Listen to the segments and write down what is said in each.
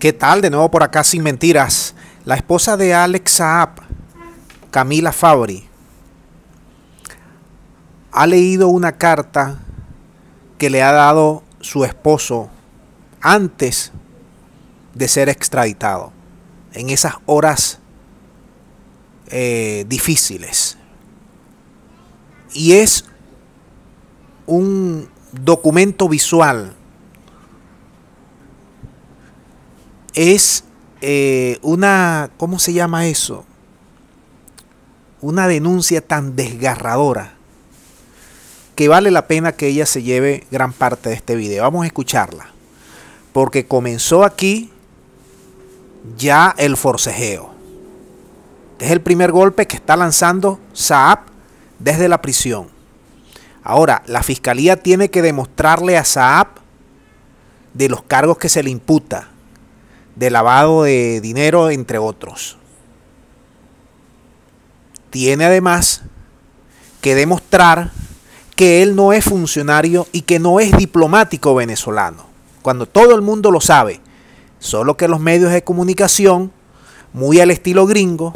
¿Qué tal? De nuevo por acá sin mentiras. La esposa de Alex Saab, Camila Fabbri, ha leído una carta que le ha dado su esposo antes de ser extraditado, en esas horas difíciles. Y es un documento visual. Es ¿cómo se llama eso? Una denuncia tan desgarradora que vale la pena que ella se lleve gran parte de este video. Vamos a escucharla, porque comenzó aquí ya el forcejeo. Este es el primer golpe que está lanzando Saab desde la prisión. Ahora, la fiscalía tiene que demostrarle a Saab de los cargos que se le imputa, de lavado de dinero, entre otros. Tiene además que demostrar que él no es funcionario y que no es diplomático venezolano, cuando todo el mundo lo sabe, solo que los medios de comunicación, muy al estilo gringo,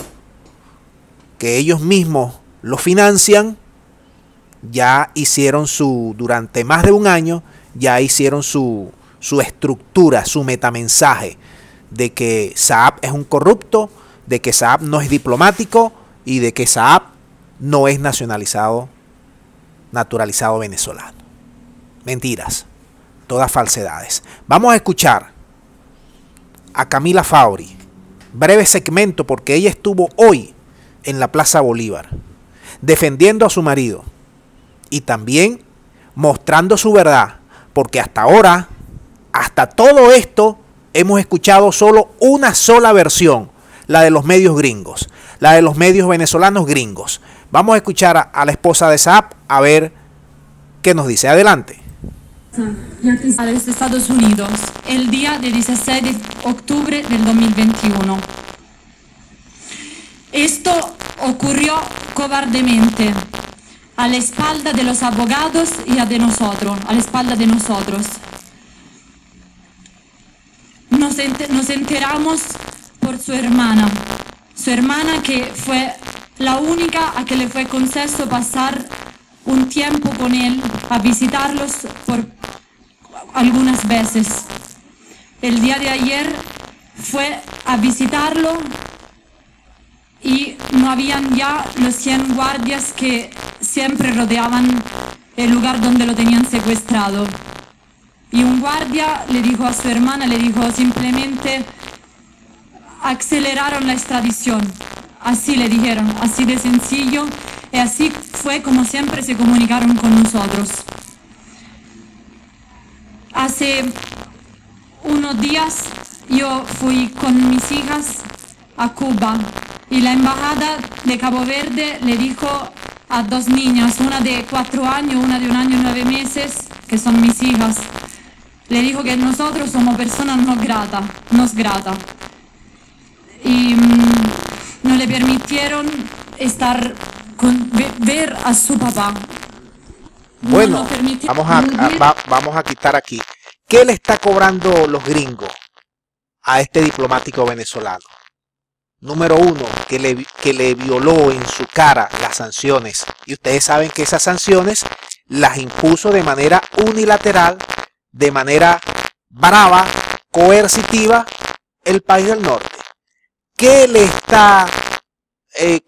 que ellos mismos lo financian, ya hicieron durante más de un año, ya hicieron su estructura, su metamensaje, de que Saab es un corrupto, de que Saab no es diplomático y de que Saab no es naturalizado venezolano. Mentiras, todas falsedades. Vamos a escuchar a Camila Fabbri, breve segmento, porque ella estuvo hoy en la Plaza Bolívar defendiendo a su marido y también mostrando su verdad, porque hasta ahora, hasta todo esto, hemos escuchado solo una sola versión, la de los medios gringos, la de los medios venezolanos gringos. Vamos a escuchar a la esposa de Saab a ver qué nos dice. Adelante. A los Estados Unidos el día del 16 de octubre del 2021. Esto ocurrió cobardemente, a la espalda de los abogados y a la espalda de nosotros. Nos enteramos por su hermana que fue la única a que le fue conceso pasar un tiempo con él, a visitarlos por algunas veces. El día de ayer fue a visitarlo y no habían ya los 100 guardias que siempre rodeaban el lugar donde lo tenían secuestrado. Y un guardia le dijo a su hermana, le dijo simplemente: aceleraron la extradición. Así le dijeron, así de sencillo, y así fue como siempre se comunicaron con nosotros. Hace unos días yo fui con mis hijas a Cuba y la embajada de Cabo Verde le dijo a dos niñas, una de 4 años, una de 1 año y 9 meses, que son mis hijas, le dijo que nosotros somos personas no grata. Y no le permitieron ver a su papá. Bueno, vamos a quitar aquí. ¿Qué le está cobrando los gringos a este diplomático venezolano? Número 1, que le violó en su cara las sanciones. Y ustedes saben que esas sanciones las impuso de manera unilateral, de manera brava, coercitiva, el país del norte. ¿Qué le está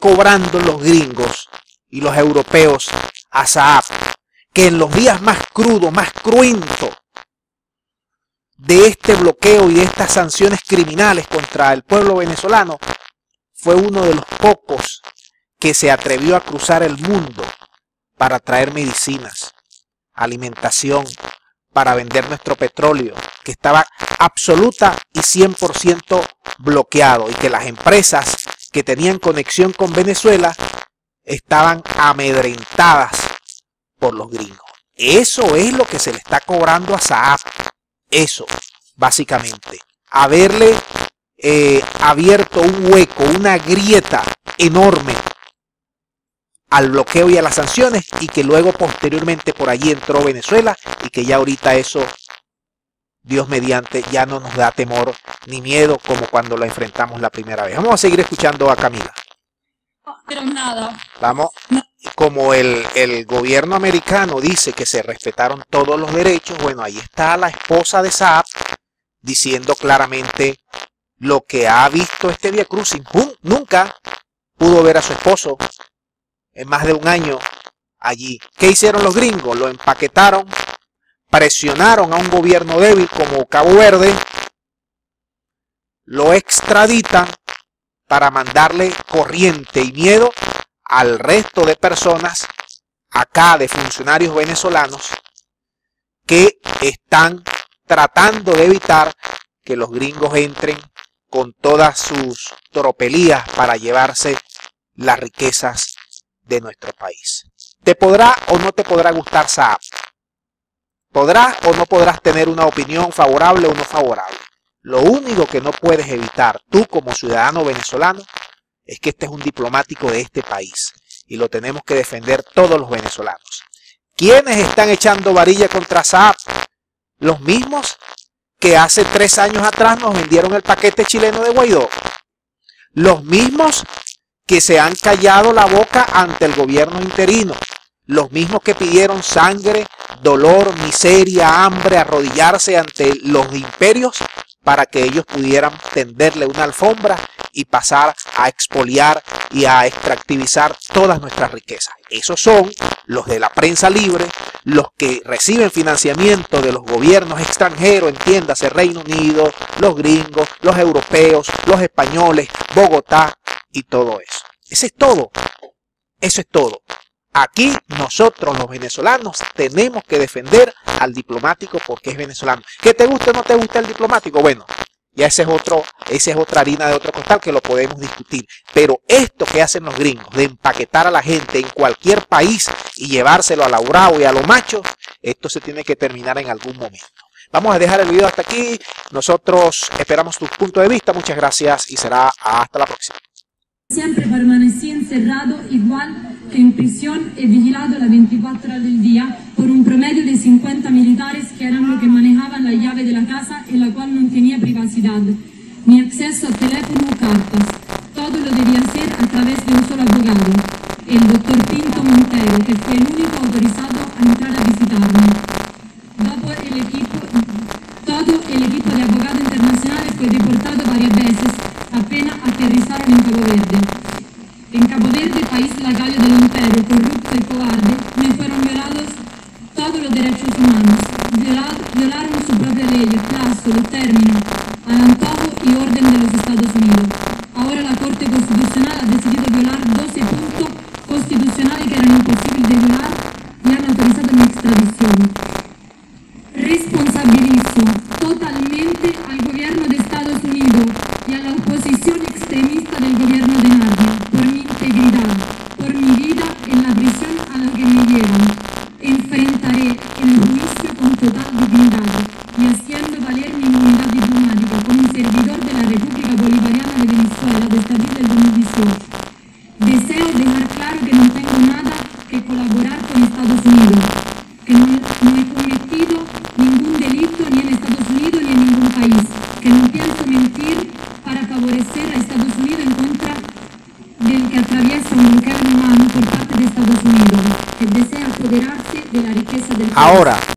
cobrando los gringos y los europeos a Saab? Que en los días más crudos, más cruentos de este bloqueo y de estas sanciones criminales contra el pueblo venezolano, fue uno de los pocos que se atrevió a cruzar el mundo para traer medicinas, alimentación, para vender nuestro petróleo, que estaba absoluta y 100% bloqueado, y que las empresas que tenían conexión con Venezuela estaban amedrentadas por los gringos. Eso es lo que se le está cobrando a Saab. Eso, básicamente. Haberle abierto un hueco, una grieta enorme al bloqueo y a las sanciones, y que luego posteriormente por allí entró Venezuela, y que ya ahorita eso Dios mediante, ya no nos da temor ni miedo como cuando lo enfrentamos la primera vez. Vamos a seguir escuchando a Camila. Pero nada. Vamos, como el gobierno americano dice que se respetaron todos los derechos, bueno, ahí está la esposa de Saab diciendo claramente lo que ha visto este Vía Crucis. Nunca pudo ver a su esposo en más de un año allí. ¿Qué hicieron los gringos? Lo empaquetaron, presionaron a un gobierno débil como Cabo Verde, lo extraditan para mandarle corriente y miedo al resto de personas acá, de funcionarios venezolanos que están tratando de evitar que los gringos entren con todas sus tropelías para llevarse las riquezas de nuestro país. ¿Te podrá o no te podrá gustar Saab? ¿Podrás o no podrás tener una opinión favorable o no favorable? Lo único que no puedes evitar tú como ciudadano venezolano es que este es un diplomático de este país y lo tenemos que defender todos los venezolanos. ¿Quiénes están echando varilla contra Saab? Los mismos que hace 3 años atrás nos vendieron el paquete chileno de Guaidó. Los mismos que se han callado la boca ante el gobierno interino. Los mismos que pidieron sangre, dolor, miseria, hambre, arrodillarse ante los imperios para que ellos pudieran tenderle una alfombra y pasar a expoliar y a extractivizar todas nuestras riquezas. Esos son los de la prensa libre, los que reciben financiamiento de los gobiernos extranjeros, entiéndase Reino Unido, los gringos, los europeos, los españoles, Bogotá y todo eso. Eso es todo. Eso es todo. Aquí nosotros los venezolanos tenemos que defender al diplomático porque es venezolano. ¿Que te guste o no te guste el diplomático? Bueno, ya esa es otra harina de otro costal que lo podemos discutir. Pero esto que hacen los gringos de empaquetar a la gente en cualquier país y llevárselo a la bravo y a lo macho, esto se tiene que terminar en algún momento. Vamos a dejar el video hasta aquí. Nosotros esperamos tu punto de vista. Muchas gracias y será hasta la próxima. Siempre permanecí encerrado igual que en prisión y vigilado las 24 horas del día por un promedio de 50 militares que eran los que manejaban la llave de la casa en la cual no tenía privacidad, ni acceso a teléfono o cartas. Todo lo debía hacer a través de un solo abogado, el doctor Pinto Montero, que fue el único autorizado a entrar a visitarme. Todo el equipo de abogados internacionales fue deportado varias veces apenas aterrizaron en Cabo Verde. En Cabo Verde, país lagario del imperio, corrupto y cobarde, me fueron violados todos los derechos humanos. Violaron su propia ley, plazo, los términos, al antojo y orden de los Estados Unidos. Ahora la Corte Constitucional ha decidido